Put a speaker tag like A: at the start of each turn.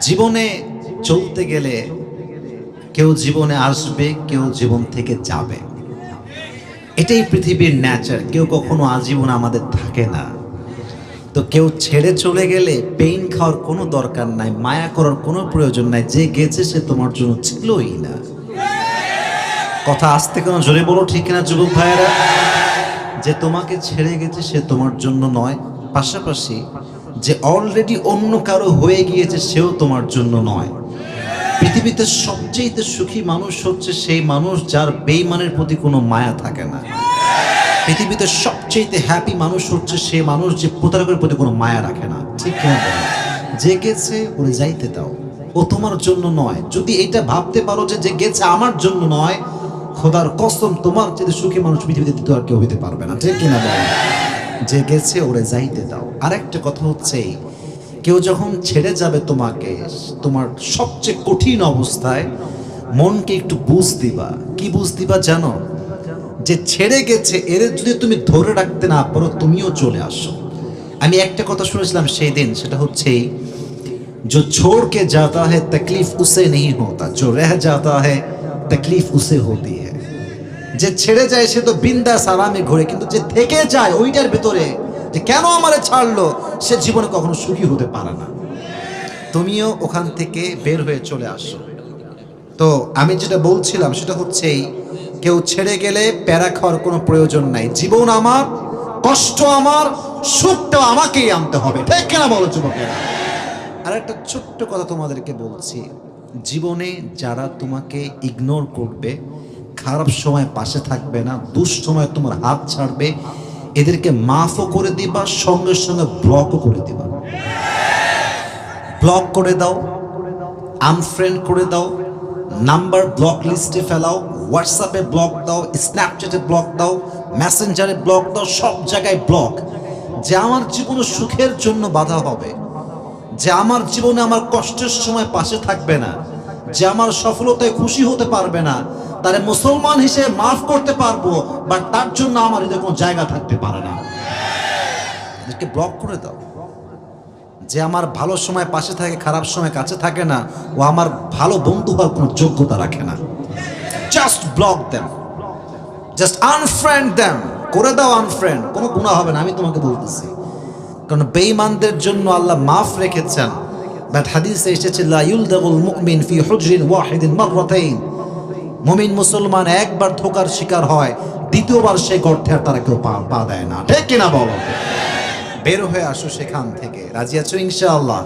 A: জীবনে চলতে গেলে কেউ জীবনে আসবে, কেউ জীবন থেকে যাবে। এটাই পৃথিবীর ন্যাচার। কেউ কখনো আজীবন আমাদের থাকে না। তো কেউ ছেড়ে চলে গেলে পেইন খাওয়ার কোনো দরকার নাই, মায়া করার কোনো প্রয়োজন নাই। যে গেছে সে তোমার জন্য ছিলই না। কথা আসতে কেন জোরে বলো, ঠিক না যুবক ভাইয়েরা? যে তোমাকে ছেড়ে গেছে সে তোমার জন্য নয়, পাশাপাশি যে অলরেডি অন্য কারো হয়ে গিয়েছে সেও তোমার জন্য নয়। পৃথিবীতে সবচেয়ে সুখী মানুষ হচ্ছে সেই মানুষ যার বেঈমানের প্রতি কোনো মায়া থাকে না। পৃথিবীতে সবচেয়ে হ্যাপি মানুষ হচ্ছে সেই মানুষ যে প্রতারকের প্রতি কোনো মায়া রাখে না। ঠিক কিনা বলো? যে গেছে ওরে যাইতে দাও, ও তোমার জন্য নয়। যদি এটা ভাবতে পারো যে যে গেছে আমার জন্য নয়, খোদার কসম তোমার চেয়ে সুখী মানুষ পৃথিবীতে তো আর কেউ হইতে পারবে না। ঠিক কিনা বলো? যে গেছে ওরে যাইতে দাও। আরেকটা কথা হচ্ছে, কেউ যখন ছেড়ে যাবে তোমাকে, তোমার সবচেয়ে কঠিন অবস্থায় মনকে একটু বুঝ দিবা। কি বুঝ দিবা জানো? যে ছেড়ে গেছে এর যদি তুমি ধরে রাখতে না পারো, তুমিও চলে আসো। আমি একটা কথা শুনেছিলাম সেই দিন, সেটা হচ্ছে जो छोड़ के जाता है तकलीफ उसे नहीं होता, जो रह जाता है तकलीफ उसे होती है। যে ছেড়ে যায় সে তো বিন্দাস আরামে ঘোরে, কিন্তু যে থেকে যায় ওইটার ভিতরে যে কেন আমারে ছাড়লো, সে জীবনে কখনো সুখী হতে পারে না। তুমিও ওখান থেকে বের হয়ে চলে আসো। তো আমি যেটা বলছিলাম সেটা হচ্ছে, কেউ ছেড়ে গেলে প্যারা খাওয়ার কোনো প্রয়োজন নাই। জীবন আমার, কষ্ট আমার, সুখটা আমাকেই আনতে হবে। ঠিক কিনা বলো যুবকেরা? আর একটা ছোট্ট কথা তোমাদেরকে বলছি, জীবনে যারা তোমাকে ইগনোর করবে, খারাপ সময় পাশে থাকবে না, দুঃসময় তোমার হাত ছাড়বে, এদেরকে মাফও করে দিবা, সঙ্গে সঙ্গে ব্লকও করে দিবা। ব্লক করে দাও, আনফ্রেন্ড করে দাও, নাম্বার ব্লক লিস্টে ফেলাও, হোয়াটসঅ্যাপে ব্লক দাও, স্ন্যাপচ্যাটে ব্লক দাও, মেসেঞ্জারে ব্লক দাও, সব জায়গায় ব্লক। যে আমার জীবনে সুখের জন্য বাধা হবে, যে আমার জীবনে আমার কষ্টের সময় পাশে থাকবে না, যে আমার সফলতায় খুশি হতে পারবে না, তারে মুসলমান হিসেবে মাফ করতে পারবো, বাট তার জন্য আমার এদের কোনো জায়গা থাকতে পারে না। এদেরকে ব্লক করে দাও। যে আমার ভালো সময় পাশে থাকে, খারাপ সময় কাছে থাকে না, ও আমার ভালো বন্ধু হওয়ার কোনো যোগ্যতা রাখে না। Just block them, just unfriend them. করে দাও আনফ্রেন্ড, কোনো গুনাহ হবে না, আমি তোমাকে বলতেছি। কারণ বেঈমানদের জন্য আল্লাহ মাফ রেখেছেন। বাট হাদিসে এসেছে লা ইউলদাগুল মুমিন ফি হুজরিন ওয়াহিদিন মাররাতাইন। মুমিন মুসলমান একবার ধোঁকার শিকার হয়, দ্বিতীয়বার সেই গর্তে আর তারা কেউ পা দেয় না। ঠিক কিনা বলো? বের হয়ে আসো সেখান থেকে। রাজি আছো ইনশাআল্লাহ?